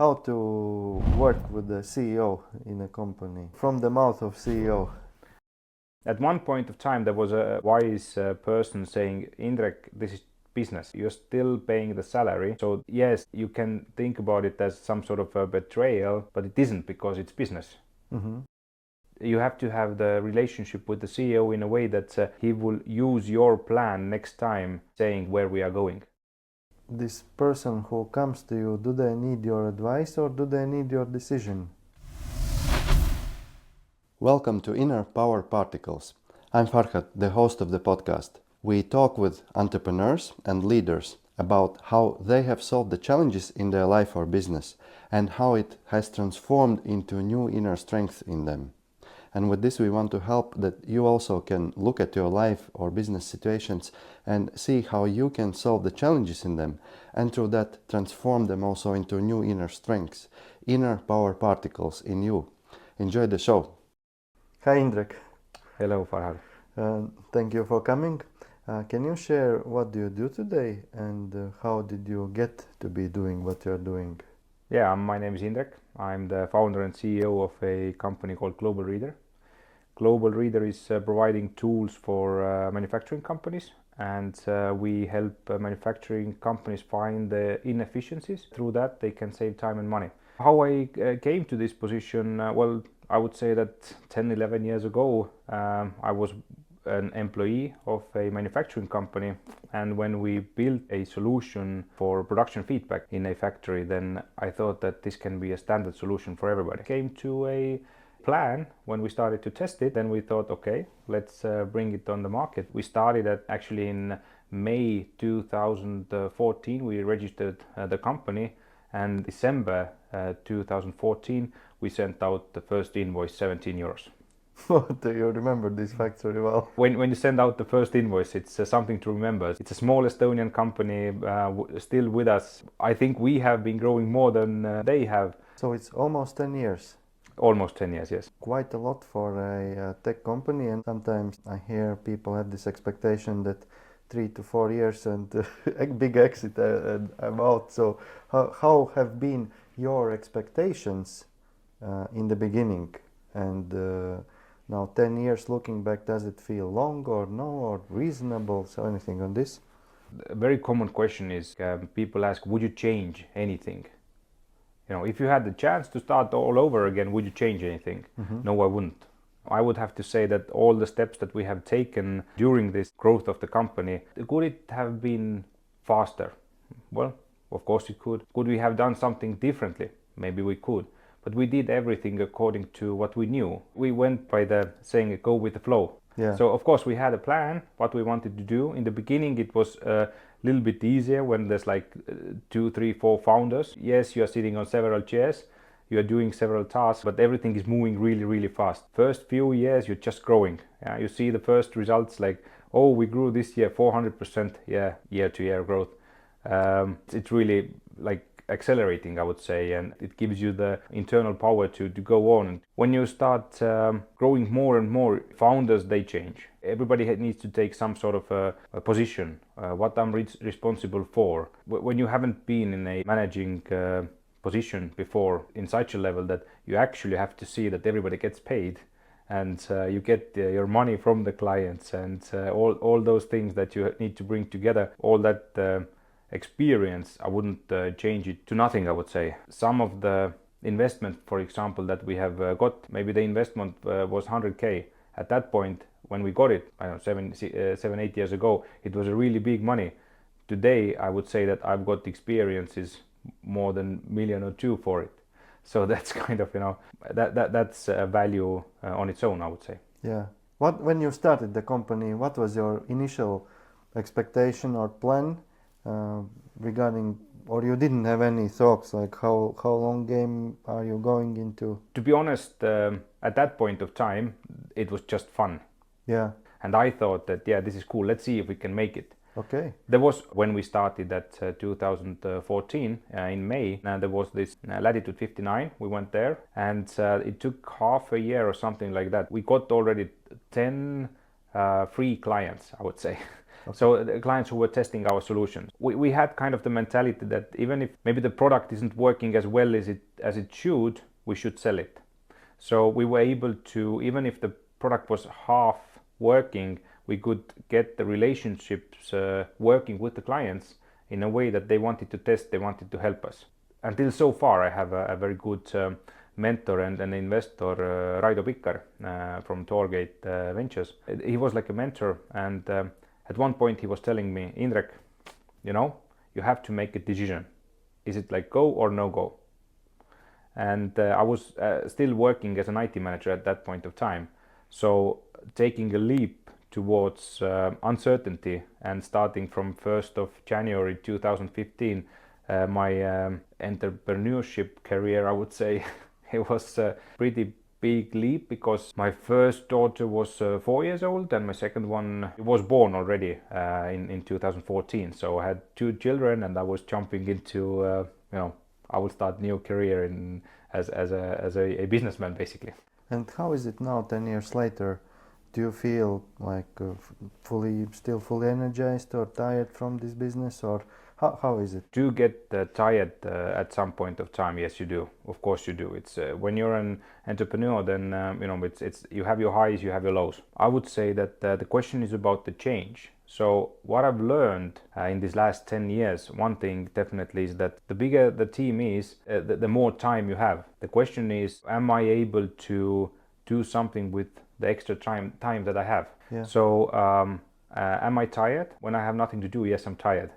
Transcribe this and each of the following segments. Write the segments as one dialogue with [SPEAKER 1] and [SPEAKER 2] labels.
[SPEAKER 1] How to work with the CEO in a company from the mouth of CEO.
[SPEAKER 2] At one point of time, there was a wise person saying, Indrek, this is business. You're still paying the salary. So yes, you can think about it as some sort of a betrayal, but it isn't because it's business.
[SPEAKER 1] Mm-hmm.
[SPEAKER 2] You have to have the relationship with the CEO in a way that he will use your plan next time saying where we are going.
[SPEAKER 1] This person who comes to you, do they need your advice or do they need your decision? Welcome to Inner Power Particles. I'm Farhad, the host of the podcast. We talk with entrepreneurs and leaders about how they have solved the challenges in their life or business and how it has transformed into new inner strength in them. And with this, we want to help that you also can look at your life or business situations and see how you can solve the challenges in them, and through that transform them also into new inner strengths, inner power particles in you. Enjoy the show. Hi Indrek.
[SPEAKER 2] Hello, Farhad.
[SPEAKER 1] Thank you for coming. Can you share what do you do today and how did you get to be doing what you're doing?
[SPEAKER 2] Yeah, my name is Indrek. I'm the founder and CEO of a company called Global Reader. Global Reader is providing tools for manufacturing companies, and we help manufacturing companies find the inefficiencies. Through that, they can save time and money. How I came to this position, well, I would say that 10, 11 years ago, I was an employee of a manufacturing company, and when we built a solution for production feedback in a factory, then I thought that this can be a standard solution for everybody. Came to a plan when we started to test it, then we thought, okay, let's bring it on the market. We started actually in May 2014. We registered the company, and December 2014 we sent out the first invoice, 17 euros.
[SPEAKER 1] Do you remember this factory well?
[SPEAKER 2] When you send out the first invoice, it's something to remember. It's a small Estonian company, still with us. I think we have been growing more than they have.
[SPEAKER 1] So it's almost 10 years.
[SPEAKER 2] Almost 10 years, yes.
[SPEAKER 1] Quite a lot for a tech company, and sometimes I hear people have this expectation that 3 to 4 years and a big exit and I'm out. So how have been your expectations in the beginning? And now 10 years looking back, does it feel long or no or reasonable? So anything on this?
[SPEAKER 2] A very common question is people ask, would you change anything? You know, if you had the chance to start all over again, would you change anything?
[SPEAKER 1] Mm-hmm.
[SPEAKER 2] No, I wouldn't. I would have to say that all the steps that we have taken during this growth of the company, could it have been faster? Well, of course it could. Could we have done something differently? Maybe we could. But we did everything according to what we knew. We went by the saying, go with the flow.
[SPEAKER 1] Yeah.
[SPEAKER 2] So of course we had a plan, what we wanted to do. In the beginning it was a little bit easier when there's like 2, 3, 4 founders. Yes, you are sitting on several chairs, you are doing several tasks, but everything is moving really, really fast. First few years you're just growing. You see the first results like, oh, we grew this year 400%, year to year growth. It's really like accelerating, I would say, and it gives you the internal power to go on. When you start growing more and more, founders, they change. Everybody needs to take some sort of a position, what I'm responsible for. When you haven't been in a managing position before in such a level that you actually have to see that everybody gets paid and you get your money from the clients and all those things that you need to bring together, all that experience, I wouldn't change it to nothing, I would say. Some of the investment, for example, that we have got, maybe the investment was 100k. At that point, when we got it, I don't know, 7, 8 years ago, it was a really big money. Today, I would say that I've got experiences more than $1 million or 2 for it. So that's kind of, that's a value on its own, I would say.
[SPEAKER 1] Yeah. When you started the company, what was your initial expectation or plan regarding, or you didn't have any thoughts like how long game are you going into?
[SPEAKER 2] To be honest, at that point of time, it was just fun.
[SPEAKER 1] Yeah.
[SPEAKER 2] And I thought that, this is cool. Let's see if we can make it.
[SPEAKER 1] Okay.
[SPEAKER 2] There was, when we started that 2014 in May, there was this Latitude 59. We went there and it took half a year or something like that. We got already 10 free clients, I would say. So the clients who were testing our solutions. We had kind of the mentality that even if maybe the product isn't working as well as it should, we should sell it. So we were able to, even if the product was half working, we could get the relationships working with the clients in a way that they wanted to test, they wanted to help us. Until so far, I have a very good mentor and an investor, Raido Pikkar from Tourgate Ventures. He was like a mentor, and at one point he was telling me, Indrek, you have to make a decision. Is it like go or no go? And I was still working as an IT manager at that point of time. So taking a leap towards uncertainty and starting from 1st of January 2015, my entrepreneurship career, I would say, it was a pretty big leap because my first daughter was 4 years old and my second one was born already in 2014. So I had 2 children and I was jumping into, I will start new career as a businessman basically.
[SPEAKER 1] And how is it now, 10 years later? Do you feel like still fully energized or tired from this business, or how is it?
[SPEAKER 2] Do you get tired at some point of time? Yes, you do. Of course you do. It's when you're an entrepreneur, then it's you have your highs, you have your lows. I would say that the question is about the change. So what I've learned in these last 10 years, one thing definitely is that the bigger the team is, the more time you have. The question is, am I able to do something with the extra time that I have?
[SPEAKER 1] Yeah.
[SPEAKER 2] So am I tired? When I have nothing to do, yes, I'm tired.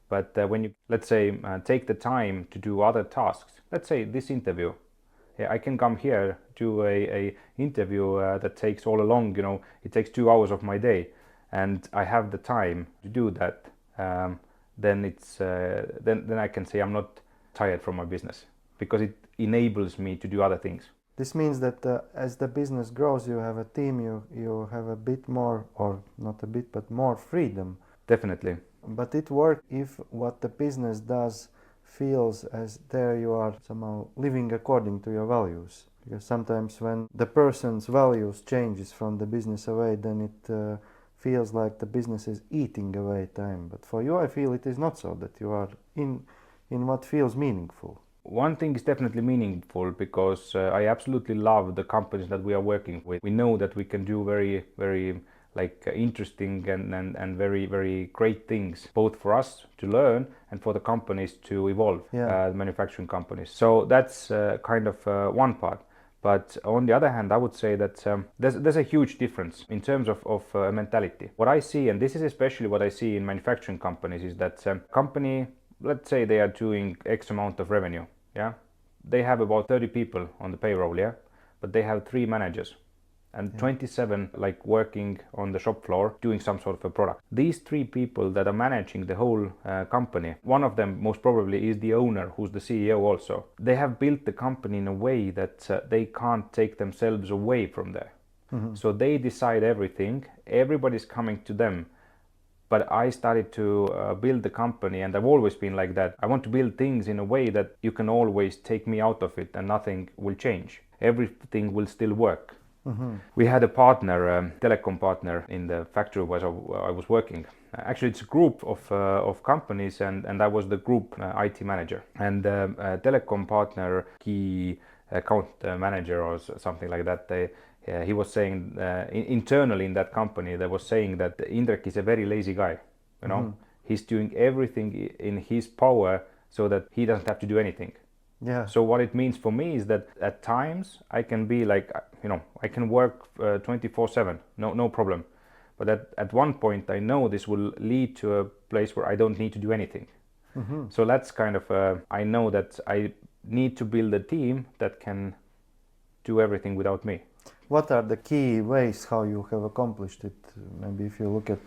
[SPEAKER 2] But when you, let's say, take the time to do other tasks, let's say this interview, I can come here, do a interview that takes all along, it takes 2 hours of my day, and I have the time to do that, then it's then I can say I'm not tired from my business because it enables me to do other things.
[SPEAKER 1] This means that as the business grows, you have a team, you have a bit more, or not a bit, but more freedom.
[SPEAKER 2] Definitely.
[SPEAKER 1] But it works if what the business does feels as there you are somehow living according to your values. Because sometimes when the person's values changes from the business away, then it feels like the business is eating away time. But for you, I feel it is not so, that you are in what feels meaningful.
[SPEAKER 2] One thing is definitely meaningful because I absolutely love the companies that we are working with. We know that we can do very, very interesting and very, very great things, both for us to learn and for the companies to evolve, the manufacturing companies. So that's kind of one part. But on the other hand, I would say that there's a huge difference in terms of mentality. What I see, and this is especially what I see in manufacturing companies, is that company, let's say they are doing X amount of revenue, they have about 30 people on the payroll, but they have 3 managers and 27 working on the shop floor doing some sort of a product. These 3 people that are managing the whole company, one of them most probably is the owner, who's the CEO also. They have built the company in a way that they can't take themselves away from there. Mm-hmm. So they decide everything, everybody's coming to them. But I started to build the company, and I've always been like that. I want to build things in a way that you can always take me out of it and nothing will change. Everything will still work. Mm-hmm. We had a partner, telecom partner, in the factory where I was working. Actually, it's a group of companies, and I was the group IT manager. And telecom partner, key account manager or something like that, he was saying internally in that company, they was saying that Indrek is a very lazy guy. Mm-hmm. He's doing everything in his power so that he doesn't have to do anything. Yeah. So what it means for me is that at times I can be like, I can work 24/7, no problem. But at one point I know this will lead to a place where I don't need to do anything. Mm-hmm. So that's kind of, I know that I need to build a team that can do everything without me.
[SPEAKER 1] What are the key ways how you have accomplished it? Maybe if you look at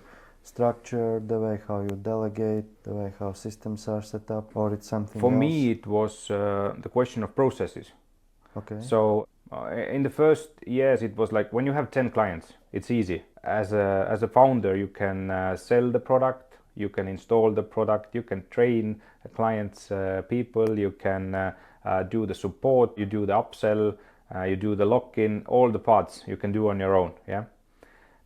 [SPEAKER 1] structure, the way how you delegate, the way how systems are set up, or it's something
[SPEAKER 2] For
[SPEAKER 1] else?
[SPEAKER 2] me, it was the question of processes.
[SPEAKER 1] Okay.
[SPEAKER 2] So in the first years, it was like when you have 10 clients, it's easy. As a founder, you can sell the product, you can install the product, you can train clients' people, you can do the support, you do the upsell, you do the lock-in, all the parts you can do on your own.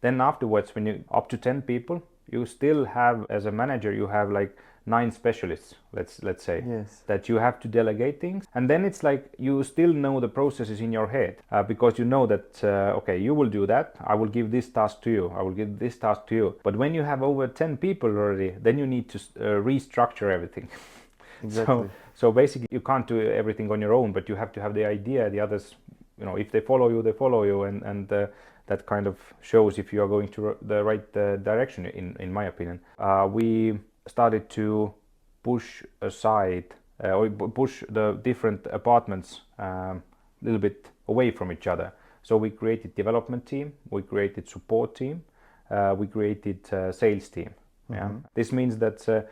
[SPEAKER 2] Then afterwards, when you up to 10 people, you still have, as a manager, you have like 9 specialists, let's say,
[SPEAKER 1] Yes.
[SPEAKER 2] that you have to delegate things. And then it's like you still know the processes in your head, because you know that okay, you will do that, I will give this task to you, I will give this task to you. But when you have over 10 people already, then you need to restructure everything.
[SPEAKER 1] Exactly.
[SPEAKER 2] So basically you can't do everything on your own, but you have to have the idea. The others, if they follow you, they follow you, and that kind of shows if you are going to the right direction, in my opinion. We started to push aside or push the different apartments a little bit away from each other. So we created development team, we created support team, we created sales team. Yeah. This means that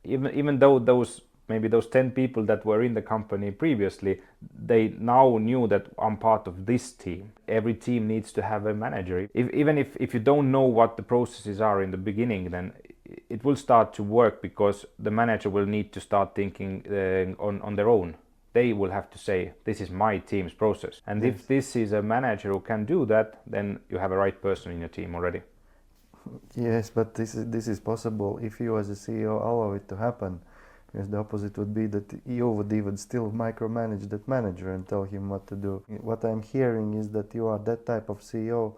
[SPEAKER 2] even though those 10 people that were in the company previously, they now knew that I'm part of this team. Every team needs to have a manager. Even if you don't know what the processes are in the beginning, then it will start to work, because the manager will need to start thinking on their own. They will have to say, this is my team's process. And
[SPEAKER 1] Yes.
[SPEAKER 2] if this is a manager who can do that, then you have a right person in your team already.
[SPEAKER 1] Yes, but this is possible if you as a CEO allow it to happen. Because the opposite would be that you would even still micromanage that manager and tell him what to do. What I'm hearing is that you are that type of CEO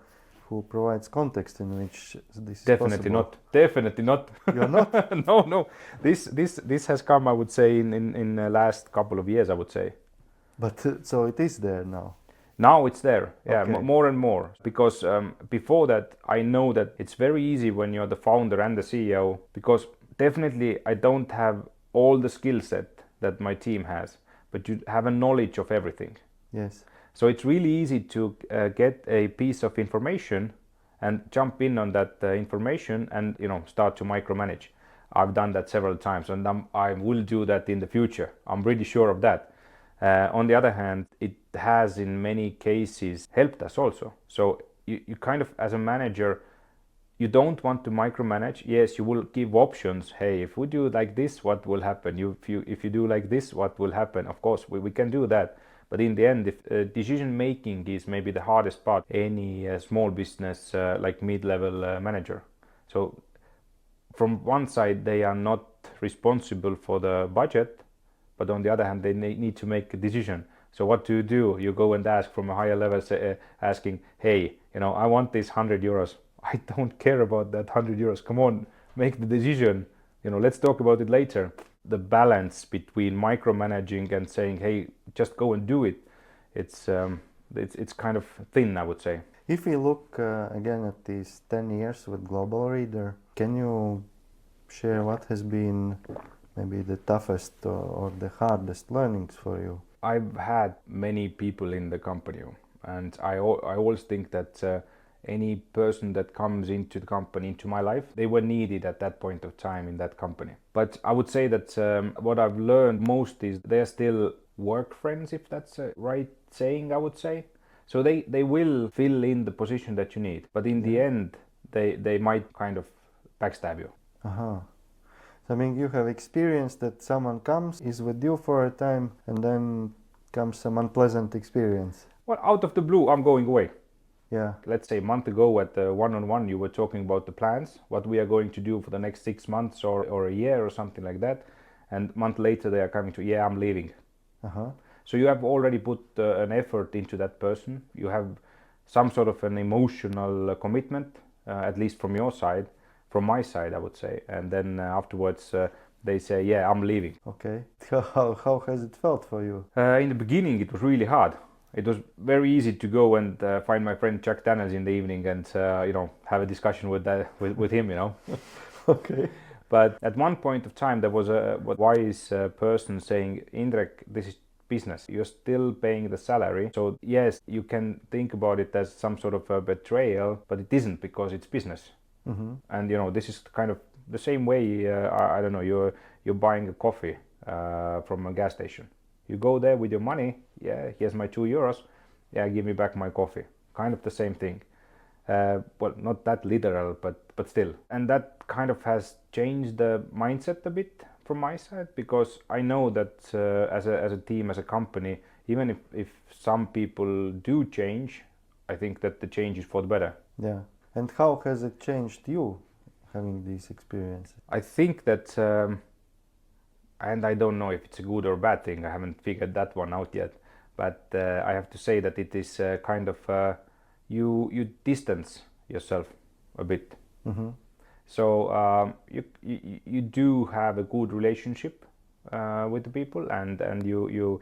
[SPEAKER 1] who provides context in which this is
[SPEAKER 2] Definitely
[SPEAKER 1] possible.
[SPEAKER 2] not. Definitely not.
[SPEAKER 1] You're not?
[SPEAKER 2] No. This has come, I would say, in the last couple of years, I would say.
[SPEAKER 1] But so it is there now.
[SPEAKER 2] Now it's there, yeah,
[SPEAKER 1] Okay.
[SPEAKER 2] more and more. Because before that, I know that it's very easy when you're the founder and the CEO, because definitely I don't have all the skill set that my team has, but you have a knowledge of everything.
[SPEAKER 1] Yes.
[SPEAKER 2] So it's really easy to get a piece of information and jump in on that information and start to micromanage. I've done that several times, and I will do that in the future. I'm pretty sure of that. On the other hand, it has in many cases helped us also. So you kind of, as a manager, you don't want to micromanage. Yes, you will give options. Hey, if we do like this, what will happen? If you do like this, what will happen? Of course, we can do that. But in the end, if decision making is maybe the hardest part, any small business like mid-level manager. So from one side, they are not responsible for the budget, but on the other hand, they need to make a decision. So what do? You go and ask from a higher level, asking, hey, I want this 100 euros. I don't care about that 100 euros. Come on, make the decision. Let's talk about it later. The balance between micromanaging and saying, hey, just go and do it, it's kind of thin, I would say.
[SPEAKER 1] If we look again at these 10 years with Global Reader, can you share what has been maybe the toughest or the hardest learnings for you?
[SPEAKER 2] I've had many people in the company, and I always think that any person that comes into the company, into my life, they were needed at that point of time in that company. But I would say that what I've learned most is they're still work friends, if that's a right saying, I would say. So they will fill in the position that you need, but in the end, they might kind of backstab you.
[SPEAKER 1] Uh-huh. So, I mean, you have experienced that someone comes, is with you for a time, and then comes some unpleasant experience.
[SPEAKER 2] Well, out of the blue, I'm going away.
[SPEAKER 1] Yeah.
[SPEAKER 2] Let's say a month ago at the one-on-one, you were talking about the plans, what we are going to do for the next 6 months or a year or something like that. And a month later, they are coming to, I'm leaving.
[SPEAKER 1] Uh-huh.
[SPEAKER 2] So you have already put an effort into that person. You have some sort of an emotional commitment, at least from your side, from my side, I would say. And then afterwards, they say, I'm leaving.
[SPEAKER 1] Okay. How has it felt for you?
[SPEAKER 2] In the beginning, it was really hard. It was very easy to go and find my friend Chuck Daniels in the evening and have a discussion with him.
[SPEAKER 1] Okay.
[SPEAKER 2] But at one point of time, there was a wise person saying, Indrek, this is business. You're still paying the salary. So yes, you can think about it as some sort of a betrayal, but it isn't, because it's business.
[SPEAKER 1] Mm-hmm.
[SPEAKER 2] And this is kind of the same way. I don't know. You're buying a coffee from a gas station. You go there with your money. Here's my 2 euros. Give me back my coffee. Kind of the same thing. Well, not that literal, but still. And that kind of has changed the mindset a bit from my side, because I know that as a team, as a company, even if some people do change, I think that the change is for the better.
[SPEAKER 1] Yeah. And how has it changed you? having these experiences?
[SPEAKER 2] I think that, and I don't know if it's a good or bad thing. I haven't figured that one out yet. But I have to say that it is kind of you distance yourself a bit.
[SPEAKER 1] Mm-hmm.
[SPEAKER 2] So you do have a good relationship with the people, and you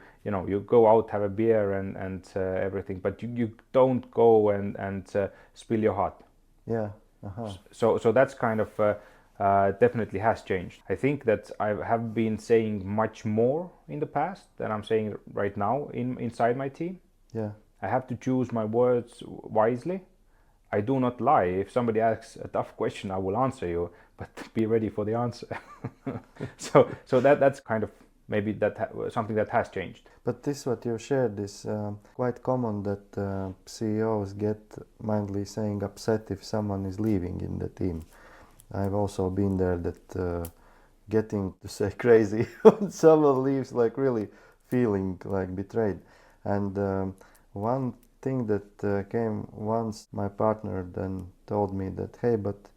[SPEAKER 2] go out, have a beer and everything, but you don't go and spill your heart.
[SPEAKER 1] Yeah. Uh-huh.
[SPEAKER 2] So that's kind of definitely has changed. I think that I have been saying much more in the past than I'm saying right now inside my team.
[SPEAKER 1] Yeah.
[SPEAKER 2] I have to choose my words wisely. I do not lie. If somebody asks a tough question, I will answer you, but be ready for the answer. So that's kind of maybe something that has changed.
[SPEAKER 1] But this what you shared is quite common that CEOs get mildly saying upset if someone is leaving in the team. I've also been there that getting to say crazy when someone leaves, like really feeling like betrayed. And one thing that came once, my partner then told me that, hey, but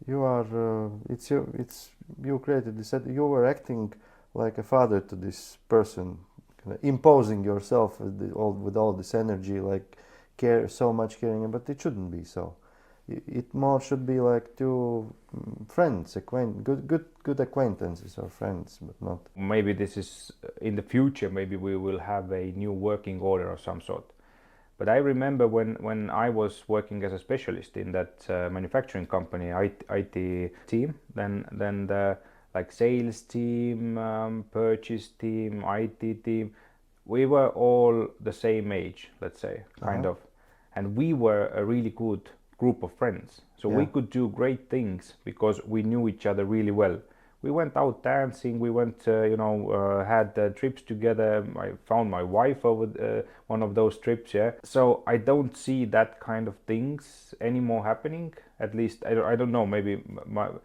[SPEAKER 1] you are, it's you created this, you were acting like a father to this person, kind of imposing yourself with all this energy, like care, so much caring, but it shouldn't be so. It more should be like two friends, good acquaintances or friends, but not.
[SPEAKER 2] Maybe this is in the future. Maybe we will have a new working order of some sort. But I remember when I was working as a specialist in that manufacturing company, IT team, then the like sales team, purchase team, IT team, we were all the same age, let's say, kind of, and we were a really good group of friends. So we could do great things because we knew each other really well. We went out dancing. We went, had trips together. I found my wife over one of those trips. Yeah. So I don't see that kind of things anymore happening. At least I don't know. Maybe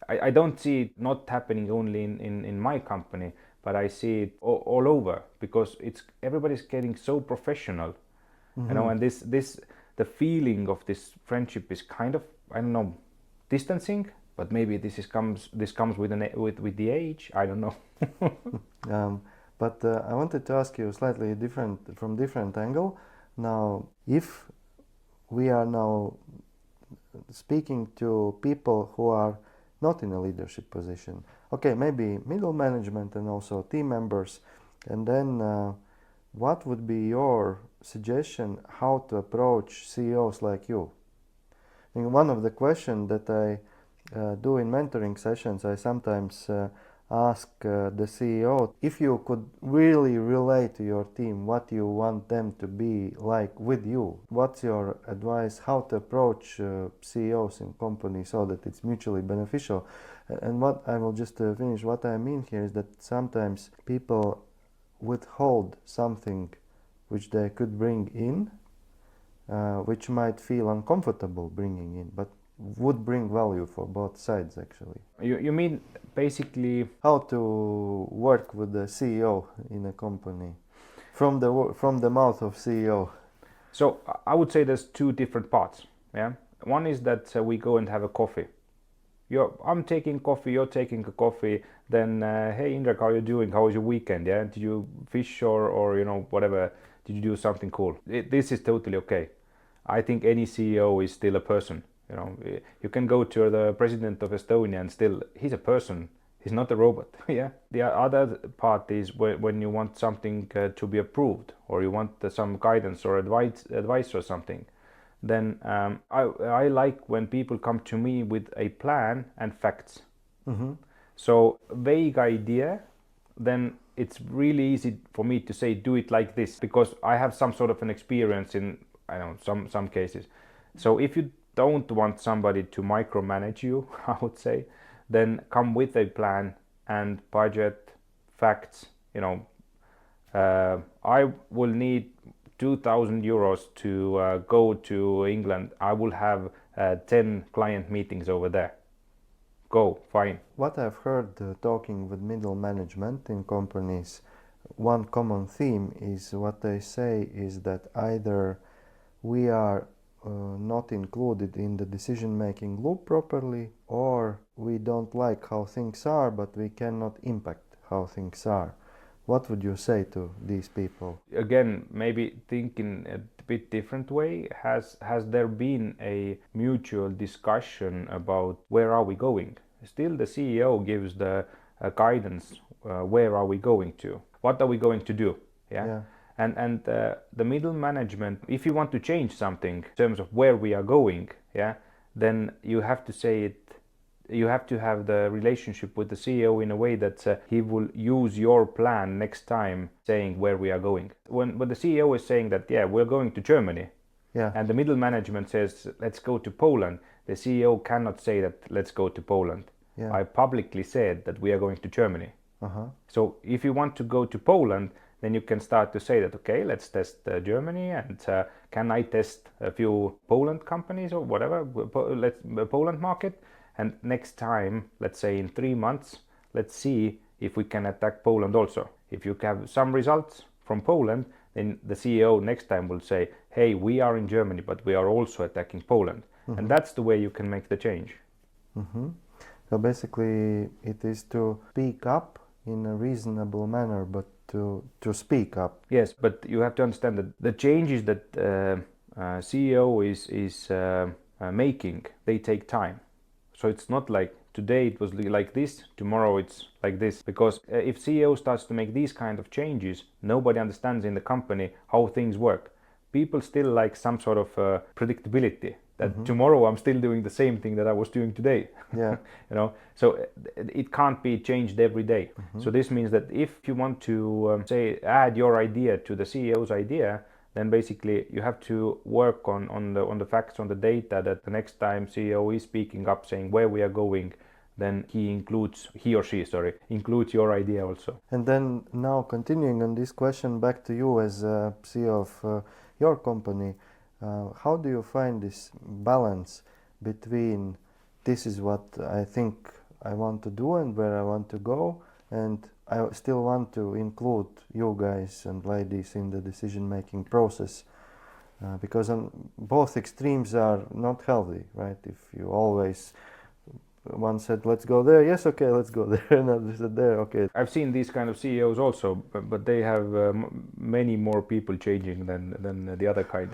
[SPEAKER 2] I don't see it not happening only in my company, but I see it all over because everybody's getting so professional.
[SPEAKER 1] Mm-hmm.
[SPEAKER 2] And this the feeling of this friendship is kind of, I don't know, distancing. But maybe this comes with the age. I don't know.
[SPEAKER 1] But I wanted to ask you slightly different angle. Now, if we are now speaking to people who are not in a leadership position, okay, maybe middle management and also team members, and then what would be your suggestion how to approach CEOs like you? I think one of the questions that I do in mentoring sessions, I sometimes ask the CEO if you could really relate to your team what you want them to be like with you. What's your advice how to approach CEOs in companies so that it's mutually beneficial? And what I will just finish, what I mean here is that sometimes people withhold something which they could bring in, which might feel uncomfortable bringing in, but would bring value for both sides actually.
[SPEAKER 2] You mean basically
[SPEAKER 1] How to work with the CEO in a company from the mouth of CEO?
[SPEAKER 2] So I would say there's two different parts. Yeah, one is that we go and have a coffee. I'm taking coffee, you're taking a coffee. Then hey Indrek, how are you doing? How was your weekend? Yeah, did you fish or whatever? Did you do something cool? This is totally okay. I think any CEO is still a person. You can go to the president of Estonia and still he's a person. He's not a robot. Yeah. The other part is when you want something to be approved, or you want some guidance or advice or something. Then I like when people come to me with a plan and facts.
[SPEAKER 1] Mm-hmm.
[SPEAKER 2] So vague idea, then it's really easy for me to say do it like this because I have some sort of an experience in, I don't know, some cases. So if you don't want somebody to micromanage you, I would say, then come with a plan and budget, facts. I will need 2,000 euros to go to England. I will have 10 client meetings over there. Go, fine.
[SPEAKER 1] What I've heard talking with middle management in companies, one common theme is what they say is that either we are not included in the decision-making loop properly, or we don't like how things are, but we cannot impact how things are. What would you say to these people?
[SPEAKER 2] Again, maybe thinking a bit different way. Has there been a mutual discussion about where are we going? Still, the CEO gives the guidance. Where are we going to? What are we going to do? Yeah. And the middle management, if you want to change something in terms of where we are going, yeah, then you have to say it. You have to have the relationship with the CEO in a way that he will use your plan next time saying where we are going. When the CEO is saying that, yeah, we're going to Germany,
[SPEAKER 1] yeah,
[SPEAKER 2] and the middle management says, let's go to Poland, the CEO cannot say that, let's go to Poland.
[SPEAKER 1] Yeah.
[SPEAKER 2] I publicly said that we are going to Germany.
[SPEAKER 1] Uh-huh.
[SPEAKER 2] So if you want to go to Poland, then you can start to say that, okay, let's test Germany, and can I test a few Poland companies or whatever, let's Poland market. And next time, let's say in 3 months, let's see if we can attack Poland also. If you have some results from Poland, then the CEO next time will say, hey, we are in Germany, but we are also attacking Poland. Mm-hmm. And that's the way you can make the change.
[SPEAKER 1] Mm-hmm. So basically, it is to speak up in a reasonable manner, but to speak up.
[SPEAKER 2] Yes, but you have to understand that the changes that CEO is making, they take time. So it's not like today it was like this, tomorrow it's like this. Because if CEO starts to make these kind of changes, nobody understands in the company how things work. People still like some sort of predictability. That mm-hmm. tomorrow I'm still doing the same thing that I was doing today.
[SPEAKER 1] Yeah.
[SPEAKER 2] So it can't be changed every day. Mm-hmm. So this means that if you want to say add your idea to the CEO's idea, then basically you have to work on the facts, on the data, that the next time CEO is speaking up saying where we are going, then he or she includes your idea also.
[SPEAKER 1] And then now continuing on this question, back to you as CEO of your company, how do you find this balance between this is what I think I want to do and where I want to go, and I still want to include you guys and ladies in the decision-making process, because both extremes are not healthy, right? If you always, one said, let's go there, yes, okay, let's go there, another said there, okay.
[SPEAKER 2] I've seen these kind of CEOs also, but they have many more people changing than the other kind,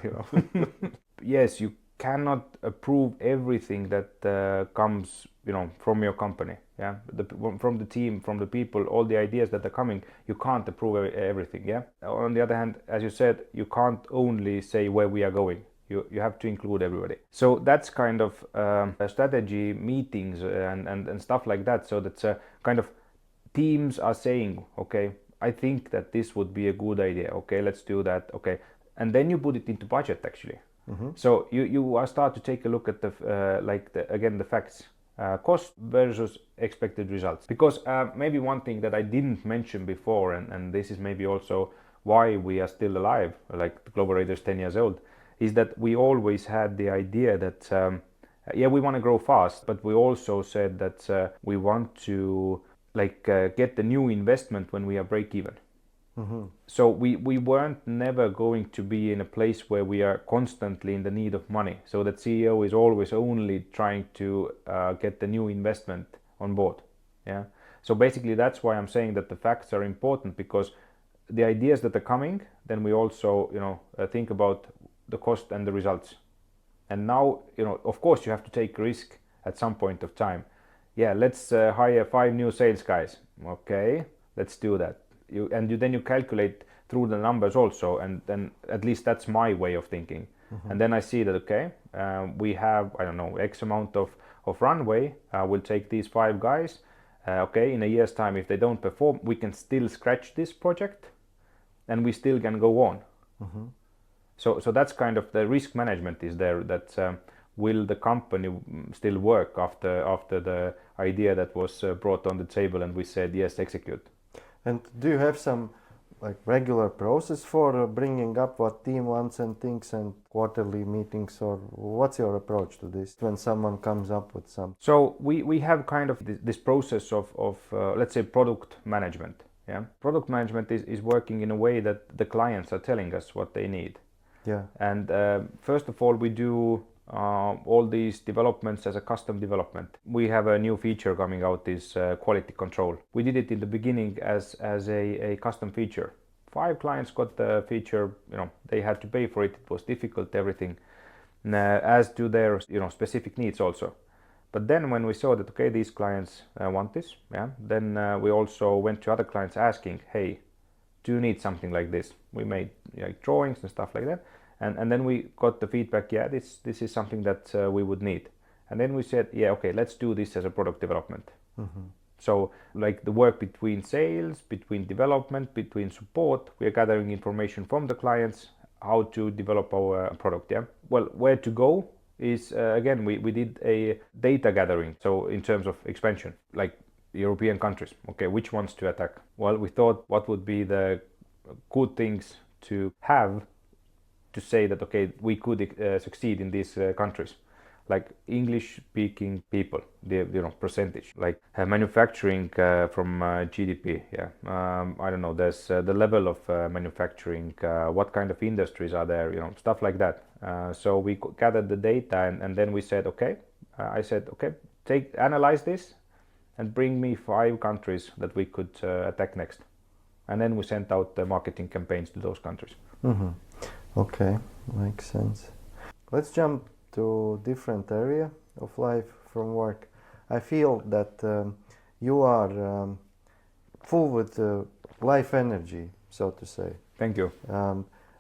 [SPEAKER 2] Yes, you cannot approve everything that comes, from your company. Yeah, from the team, from the people, all the ideas that are coming, you can't approve everything. Yeah. On the other hand, as you said, you can't only say where we are going. You have to include everybody. So that's kind of strategy meetings and stuff like that. So that's kind of teams are saying, okay, I think that this would be a good idea. Okay, let's do that. Okay, and then you put it into budget actually. Mm-hmm. So you start to take a look at the facts. Cost versus expected results. Because maybe one thing that I didn't mention before, and this is maybe also why we are still alive, like the Global Raiders 10 years old, is that we always had the idea that, we want to grow fast, but we also said that we want to get the new investment when we are break even. Mm-hmm. So we weren't never going to be in a place where we are constantly in the need of money. So that CEO is always only trying to get the new investment on board. Yeah. So basically that's why I'm saying that the facts are important, because the ideas that are coming, then we also think about the cost and the results. And now of course you have to take risk at some point of time. Yeah, let's hire 5 new sales guys. Okay, let's do that. Then you calculate through the numbers also, and then at least that's my way of thinking. Mm-hmm. And then I see that we have X amount of runway. We'll take these 5 guys. In a year's time, if they don't perform, we can still scratch this project, and we still can go on. Mm-hmm. So that's kind of the risk management is there. That will the company still work after the idea that was brought on the table, and we said yes, execute.
[SPEAKER 1] And do you have some regular process for bringing up what team wants and thinks, and quarterly meetings, or what's your approach to this when someone comes up with some?
[SPEAKER 2] So we have kind of this process of let's say product management. Yeah, product management is working in a way that the clients are telling us what they need.
[SPEAKER 1] Yeah.
[SPEAKER 2] And first of all, we do all these developments as a custom development. We have a new feature coming out, is quality control. We did it in the beginning as a custom feature. 5 clients got the feature, they had to pay for it. It was difficult, everything, as to their specific needs also. But then when we saw that, okay, these clients want this, then we also went to other clients asking, hey, do you need something like this? We made drawings and stuff like that. And then we got the feedback, yeah, this is something that we would need. And then we said, yeah, okay, let's do this as a product development.
[SPEAKER 1] Mm-hmm.
[SPEAKER 2] So like the work between sales, between development, between support, we are gathering information from the clients, how to develop our product. Yeah. Well, where to go is, again, we did a data gathering. So in terms of expansion, like European countries, okay, which ones to attack? Well, we thought what would be the good things to have to say that, okay, we could succeed in these countries, like English speaking people, the percentage, like manufacturing from GDP. Yeah, I don't know, there's the level of manufacturing, what kind of industries are there, stuff like that. So we gathered the data, and then we said, okay, I said, okay, analyze this and bring me 5 countries that we could attack next. And then we sent out the marketing campaigns to those countries.
[SPEAKER 1] Mm-hmm. Okay, makes sense. Let's jump to different area of life from work. I feel that you are full with life energy, so to say.
[SPEAKER 2] Thank you.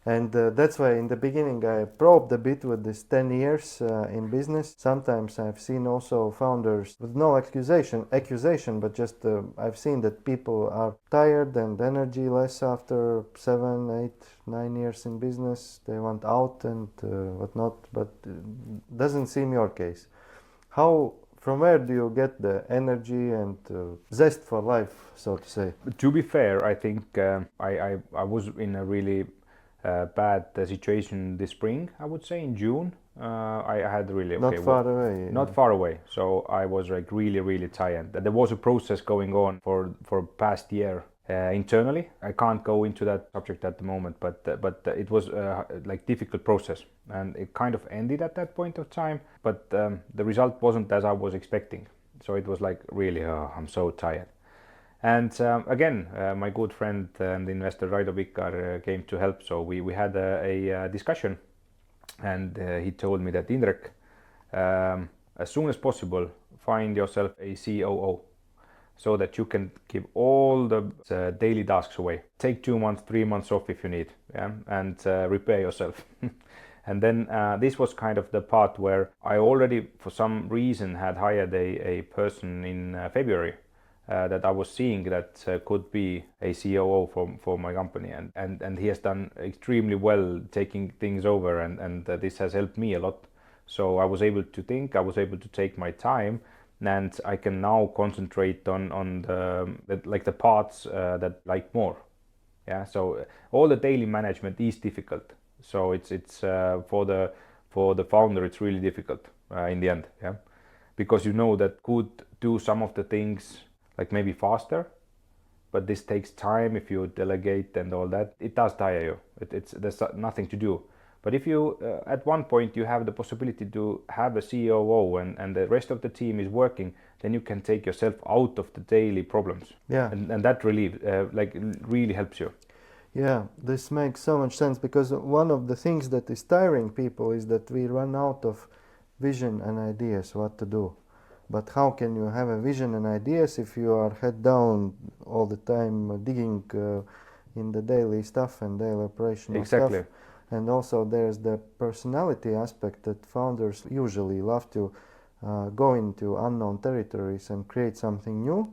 [SPEAKER 1] And that's why in the beginning I probed a bit with this 10 years in business. Sometimes I've seen also founders with no accusation, but just I've seen that people are tired and energy less after 7, 8, 9 years in business. They want out and whatnot, but doesn't seem your case. From where do you get the energy and zest for life, so to say?
[SPEAKER 2] To be fair, I think I was in a really bad situation this spring. I would say in June. I had really
[SPEAKER 1] not far away.
[SPEAKER 2] Not far away. So I was like really tired. There was a process going on for past year internally. I can't go into that subject at the moment, but it was like difficult process, and it kind of ended at that point of time. But the result wasn't as I was expecting. So it was like really, I'm so tired. And again, my good friend and investor Raido Vikar came to help. So we had a discussion, and he told me that, Indrek, as soon as possible, find yourself a COO so that you can give all the daily tasks away. Take 2 months, 3 months off if you need, and repair yourself. And then this was kind of the part where I already, for some reason, had hired a person in February. That I was seeing that could be a COO for my company, and he has done extremely well taking things over, and this has helped me a lot. So I was able to think, I was able to take my time, and I can now concentrate on the parts that like more. Yeah, so all the daily management is difficult. So it's for the founder, it's really difficult in the end. Yeah, because that could do some of the things like maybe faster, but this takes time. If you delegate and all that, it does tire you. There's nothing to do. But if you at one point you have the possibility to have a COO and the rest of the team is working, then you can take yourself out of the daily problems.
[SPEAKER 1] Yeah,
[SPEAKER 2] and that really helps you.
[SPEAKER 1] Yeah, this makes so much sense, because one of the things that is tiring people is that we run out of vision and ideas what to do. But how can you have a vision and ideas if you are head down all the time digging in the daily stuff and daily operational
[SPEAKER 2] Exactly.
[SPEAKER 1] stuff? And also there's the personality aspect that founders usually love to go into unknown territories and create something new.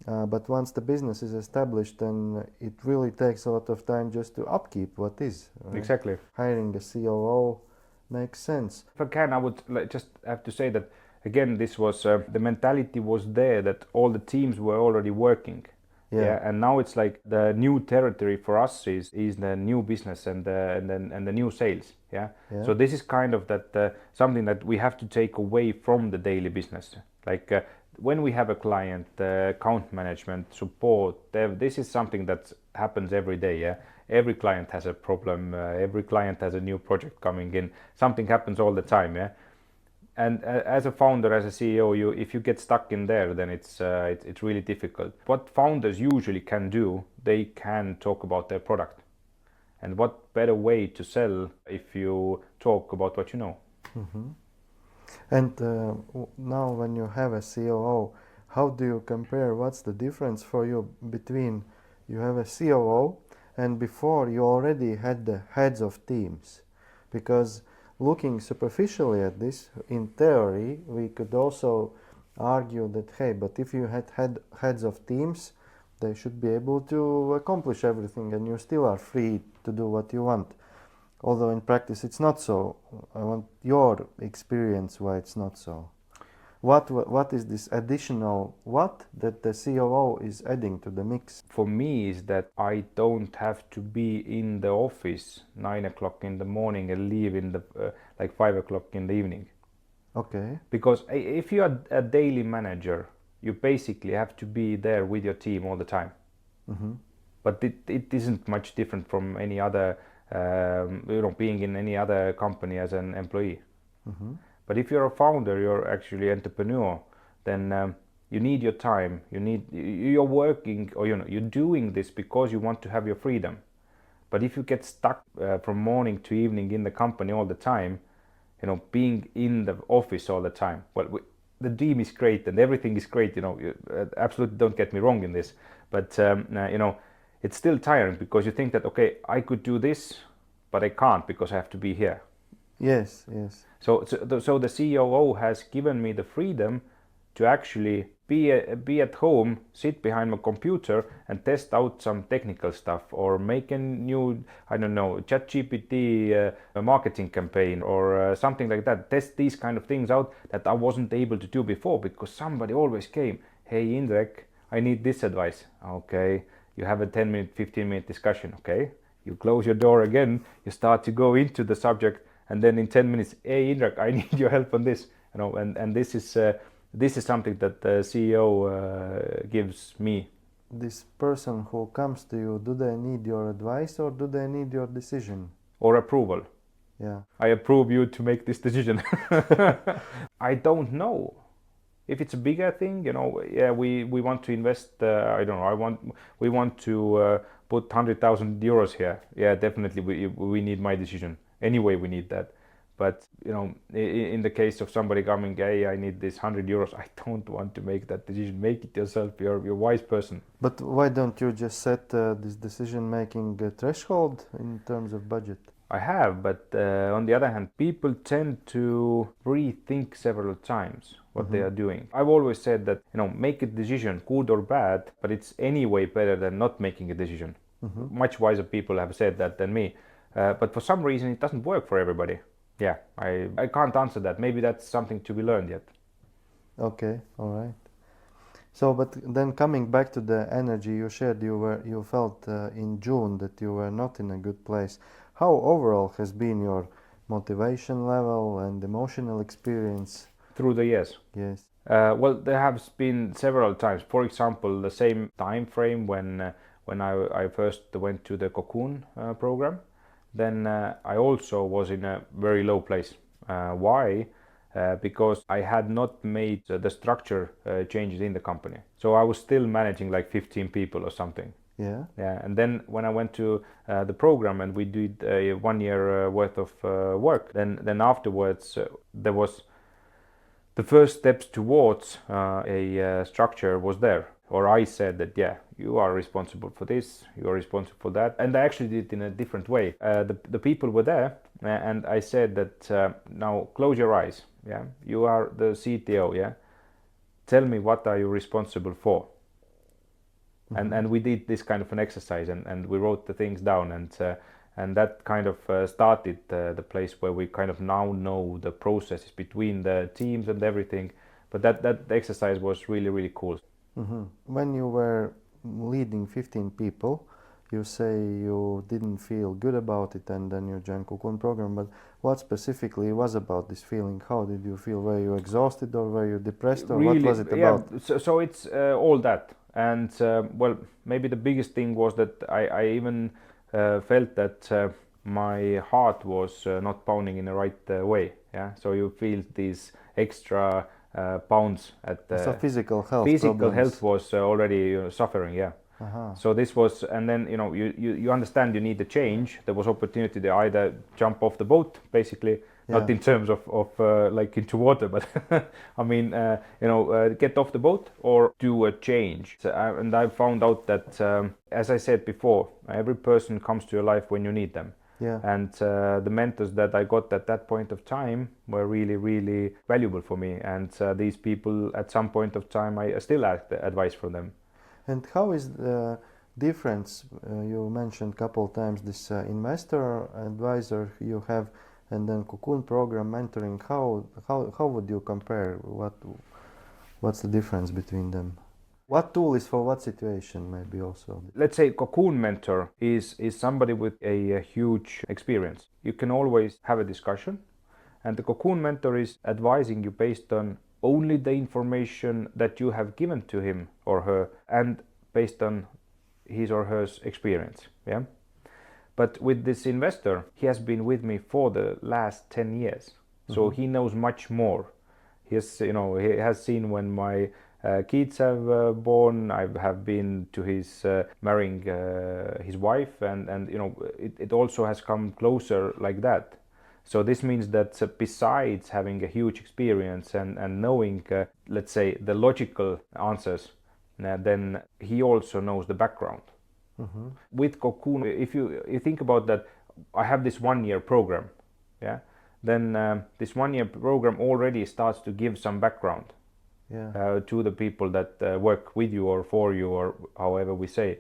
[SPEAKER 1] But once the business is established, then it really takes a lot of time just to upkeep what is. Right?
[SPEAKER 2] Exactly.
[SPEAKER 1] Hiring a COO makes sense.
[SPEAKER 2] If I can, I would just have to say that again, this was the mentality was there that all the teams were already working. Yeah, and now it's like the new territory for us is the new business and the new sales. Yeah? So this is kind of that something that we have to take away from the daily business. Like when we have a client, account management, support, this is something that happens every day. Yeah, every client has a problem, every client has a new project coming in, something happens all the time, yeah. And as a founder, as a CEO, if you get stuck in there, then it's really difficult. What founders usually can do, they can talk about their product. And what better way to sell if you talk about what you know?
[SPEAKER 1] Mm-hmm. And now when you have a COO, how do you compare? What's the difference for you between you have a COO and before you already had the heads of teams? Because looking superficially at this, in theory, we could also argue that, hey, but if you had heads of teams, they should be able to accomplish everything and you still are free to do what you want. Although in practice it's not so. I want your experience why it's not so. What is this additional that the COO is adding to the mix?
[SPEAKER 2] For me is that I don't have to be in the office 9 o'clock in the morning and leave in the like 5 o'clock in the evening.
[SPEAKER 1] Okay.
[SPEAKER 2] Because if you are a daily manager, you basically have to be there with your team all the time.
[SPEAKER 1] Mm-hmm.
[SPEAKER 2] But it isn't much different from any other, being in any other company as an employee.
[SPEAKER 1] Mm-hmm.
[SPEAKER 2] But if you're a founder, you're actually entrepreneur, then you need your time. You're working, or you're doing this because you want to have your freedom. But if you get stuck from morning to evening in the company all the time, being in the office all the time, the dream is great and everything is great. Absolutely don't get me wrong in this, but it's still tiring because you think that okay, I could do this, but I can't because I have to be here.
[SPEAKER 1] Yes.
[SPEAKER 2] So the COO has given me the freedom to actually be at home, sit behind my computer and test out some technical stuff, or make a new, I don't know, ChatGPT marketing campaign or something like that. Test these kind of things out that I wasn't able to do before because somebody always came, hey Indrek, I need this advice. Okay, you have a 10-minute, 15-minute discussion. Okay, you close your door again, you start to go into the subject, and then in 10 minutes, hey Indrek, I need your help on this. And this is something that the CEO gives me.
[SPEAKER 1] This person who comes to you, do they need your advice or do they need your decision?
[SPEAKER 2] Or approval.
[SPEAKER 1] Yeah.
[SPEAKER 2] I approve you to make this decision. I don't know. If it's a bigger thing, yeah, we want to invest, I don't know, we want to put 100,000 euros here. Yeah, definitely we need my decision. Anyway, we need that. But, in the case of somebody coming, hey, I need this 100 euros, I don't want to make that decision. Make it yourself. You're a wise person.
[SPEAKER 1] But why don't you just set this decision-making threshold in terms of budget?
[SPEAKER 2] I have, but on the other hand, people tend to rethink several times what they are doing. I've always said that, make a decision, good or bad, but it's anyway better than not making a decision. Much wiser people have said that than me. But for some reason, it doesn't work for everybody. Yeah, I can't answer that. Maybe that's something to be learned yet.
[SPEAKER 1] Okay, all right. So, but then coming back to the energy you shared, you felt in June that you were not in a good place. How overall has been your motivation level and emotional experience?
[SPEAKER 2] Through the years?
[SPEAKER 1] Yes.
[SPEAKER 2] Well, there have been several times. For example, the same time frame when I first went to the Cocoon program, then I also was in a very low place. Why? Because I had not made the structure changes in the company. So I was still managing like 15 people or something.
[SPEAKER 1] Yeah.
[SPEAKER 2] Yeah. And then when I went to the program and we did a 1 year worth of work, then afterwards there was the first steps towards a structure was there. Or I said that, yeah, you are responsible for this, you are responsible for that. And I actually did it in a different way. The people were there and I said that now close your eyes. Yeah, you are the CTO. Yeah, tell me what are you responsible for. And we did this kind of an exercise and we wrote the things down and that kind of started the place where we kind of now know the processes between the teams and everything. But that exercise was really, really cool.
[SPEAKER 1] When you were leading 15 people, you say you didn't feel good about it and then you joined Cocoon program, but what specifically was about this feeling? How did you feel? Were you exhausted or were you depressed or
[SPEAKER 2] really,
[SPEAKER 1] what was it about?
[SPEAKER 2] Yeah, so it's all that. And well, maybe the biggest thing was that I even felt that my heart was not pounding in the right way. Yeah, so you feel these extra pounds at the
[SPEAKER 1] So physical
[SPEAKER 2] health
[SPEAKER 1] problems.
[SPEAKER 2] was already suffering. Yeah.
[SPEAKER 1] Uh-huh.
[SPEAKER 2] So this was, and then you understand you need the change. There was opportunity to either jump off the boat, basically, not
[SPEAKER 1] Yeah.
[SPEAKER 2] in terms of like into water, but I mean, get off the boat or do a change. And I found out that, as I said before, every person comes to your life when you need them.
[SPEAKER 1] Yeah.
[SPEAKER 2] And the mentors that I got at that point of time were really, really valuable for me. And these people, at some point of time, I still ask the advice from them.
[SPEAKER 1] And how is the difference? You mentioned a couple times this investor advisor you have, and then Cocoon program mentoring. How would you compare? What's the difference between them? What tool is for what situation? Maybe also.
[SPEAKER 2] Let's say Cocoon mentor is somebody with a huge experience. You can always have a discussion, and the Cocoon mentor is advising you based on only the information that you have given to him or her and based on his or her experience. Yeah. But with this investor, he has been with me for the last 10 years. So he knows much more. He has seen when my kids have born. I have been to his marrying his wife, and it also has come closer like that. So this means that besides having a huge experience and knowing, let's say, the logical answers, then he also knows the background. With Cocoon, if you think about that, I have this 1 year program, yeah. Then this 1 year program already starts to give some background to the people that work with you or for you or however we say.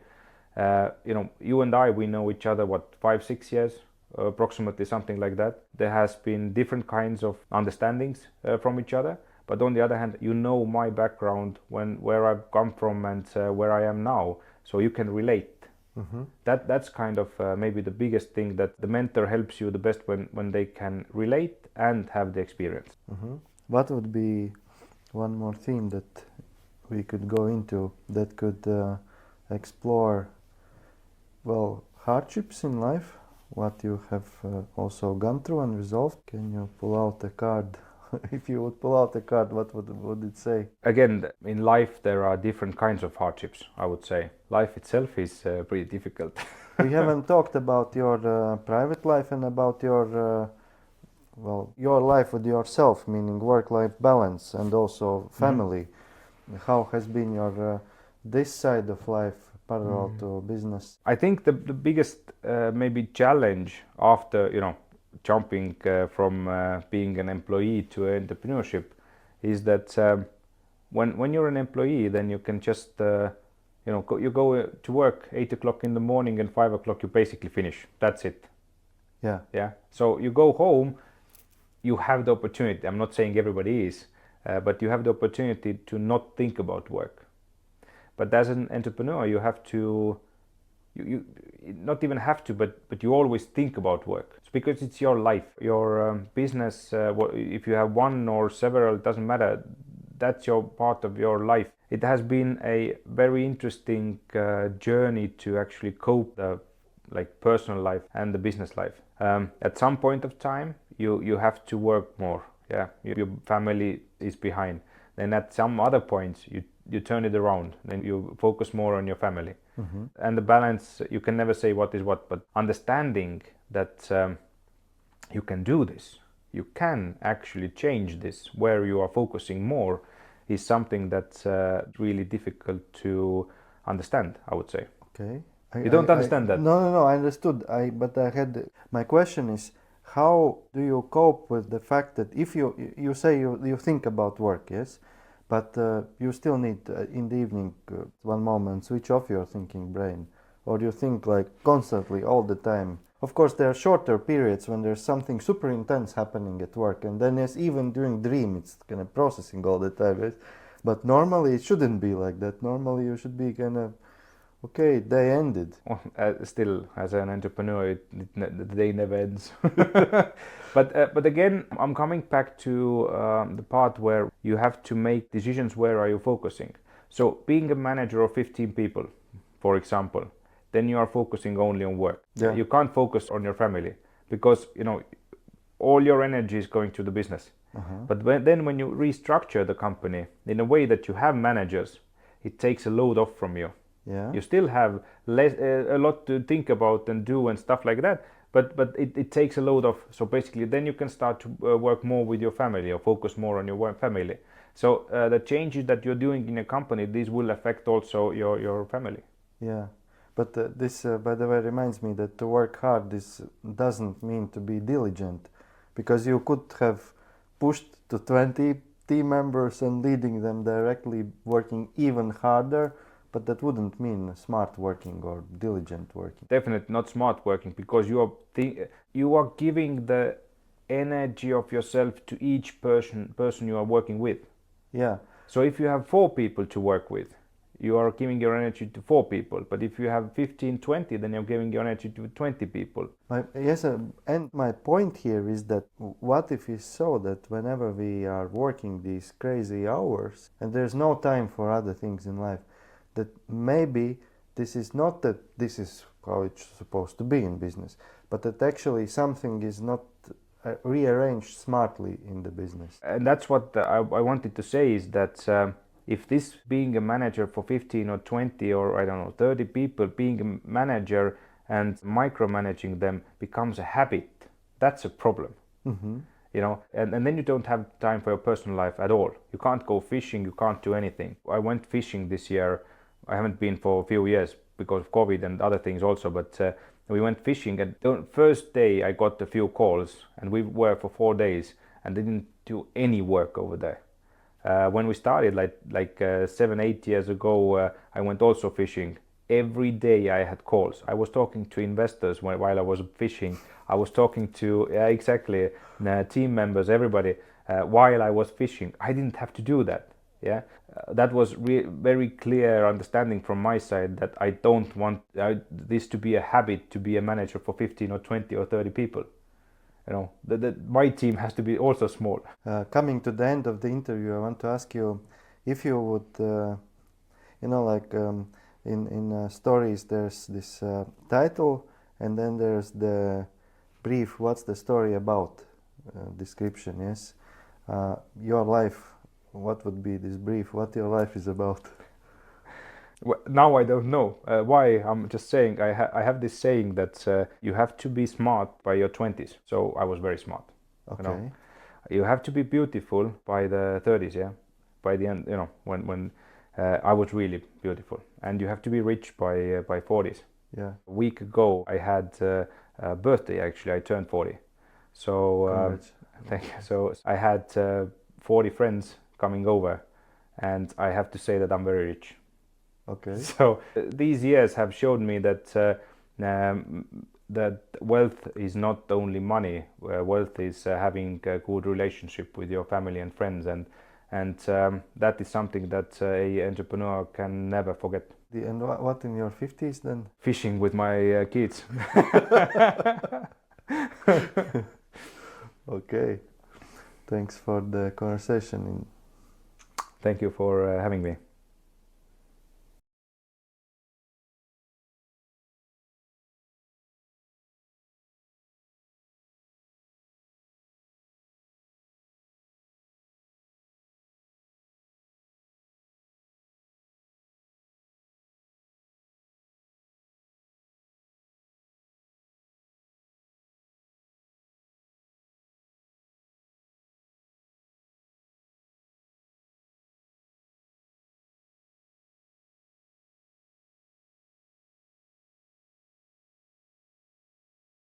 [SPEAKER 2] You and I, we know each other 5-6 years. Approximately something like that. There has been different kinds of understandings from each other, but on the other hand, you know my background, where I've come from and where I am now, so you can relate. That's kind of maybe the biggest thing, that the mentor helps you the best when they can relate and have the experience.
[SPEAKER 1] What would be one more theme that we could go into that could explore, well, hardships in life? What you have also gone through and resolved? Can you pull out a card? If you would pull out a card, what would it say?
[SPEAKER 2] Again, in life there are different kinds of hardships, I would say. Life itself is pretty difficult.
[SPEAKER 1] We haven't talked about your private life and about your your life with yourself, meaning work-life balance and also family. How has been your this side of life parallel to business?
[SPEAKER 2] I think the biggest maybe challenge after jumping from being an employee to entrepreneurship is that when you're an employee, then you can just you go to work 8 o'clock in the morning and 5 o'clock you basically finish. That's it. Yeah. So you go home, you have the opportunity. I'm not saying everybody is, but you have the opportunity to not think about work. But as an entrepreneur, you have to, you not even have to, but you always think about work. It's because it's your life, your business. If you have one or several, it doesn't matter. That's your part of your life. It has been a very interesting journey to actually cope the personal life and the business life. At some point of time, you have to work more. Yeah, your family is behind. Then at some other points, you turn it around, then you focus more on your family. And the balance, you can never say what is what, but understanding that you can do this, you can actually change this where you are focusing more, is something that's really difficult to understand, I would say.
[SPEAKER 1] Okay.
[SPEAKER 2] You don't understand that?
[SPEAKER 1] No, I understood. But I had, my question is, how do you cope with the fact that if you say you think about work, yes, but you still need in the evening one moment switch off your thinking brain, or you think like constantly all the time? Of course, there are shorter periods when there's something super intense happening at work, and then yes, even during dream, it's kind of processing all the time. Right? But normally it shouldn't be like that. Normally you should be kind of, okay, day ended.
[SPEAKER 2] Well, still, as an entrepreneur, the day never ends. But again, I'm coming back to the part where you have to make decisions. Where are you focusing? So being a manager of 15 people, for example, then you are focusing only on work.
[SPEAKER 1] Yeah.
[SPEAKER 2] You can't focus on your family because all your energy is going to the business. But then when you restructure the company in a way that you have managers, it takes a load off from you.
[SPEAKER 1] Yeah.
[SPEAKER 2] You still have a lot to think about and do and stuff like that, but it takes a load off. So basically then you can start to work more with your family or focus more on your family. So the changes that you're doing in a company, these will affect also your family.
[SPEAKER 1] Yeah. But this, by the way, reminds me that to work hard, this doesn't mean to be diligent, because you could have pushed to 20 team members and leading them directly, working even harder, but that wouldn't mean smart working or diligent working.
[SPEAKER 2] Definitely not smart working, because you are giving the energy of yourself to each person you are working with.
[SPEAKER 1] Yeah.
[SPEAKER 2] So if you have 4 people to work with, you are giving your energy to 4 people. But if you have 15, 20, then you're giving your energy to 20 people.
[SPEAKER 1] Yes, and my point here is that what if it's so that whenever we are working these crazy hours and there's no time for other things in life, that maybe this is not that this is how it's supposed to be in business, but that actually something is not rearranged smartly in the business.
[SPEAKER 2] And that's what I wanted to say, is that if this being a manager for 15 or 20 or I don't know 30 people, being a manager and micromanaging them becomes a habit, that's a problem. And then you don't have time for your personal life at all. You can't go fishing, you can't do anything. I went fishing this year. I haven't been for a few years because of COVID and other things also, but we went fishing, and the first day I got a few calls, and we were for 4 days and didn't do any work over there. When we started like 7-8 years ago, I went also fishing. Every day I had calls. I was talking to investors while I was fishing. I was talking to team members, everybody, while I was fishing. I didn't have to do that. Yeah, that was very clear understanding from my side that I don't want this to be a habit, to be a manager for 15 or 20 or 30 people. My team has to be also small.
[SPEAKER 1] Coming to the end of the interview, I want to ask you if you would, in stories there's this title, and then there's the brief, what's the story about, description, yes? Your life, what would be this brief, what your life is about?
[SPEAKER 2] Well, now I don't know why. I'm just saying I have this saying that you have to be smart by your 20s. So I was very smart.
[SPEAKER 1] Okay.
[SPEAKER 2] You have to be beautiful by the 30s. Yeah, by the end. When I was really beautiful, and you have to be rich by 40s.
[SPEAKER 1] Yeah.
[SPEAKER 2] A week ago I had a birthday. Actually, I turned 40. So thank you. So I had 40 friends coming over, and I have to say that I'm very rich.
[SPEAKER 1] Okay.
[SPEAKER 2] So these years have showed me that that wealth is not only money. Wealth is having a good relationship with your family and friends, and that is something that a entrepreneur can never forget.
[SPEAKER 1] And what in your 50s then?
[SPEAKER 2] Fishing with my kids.
[SPEAKER 1] Okay. Thanks for the conversation.
[SPEAKER 2] Thank you for having me.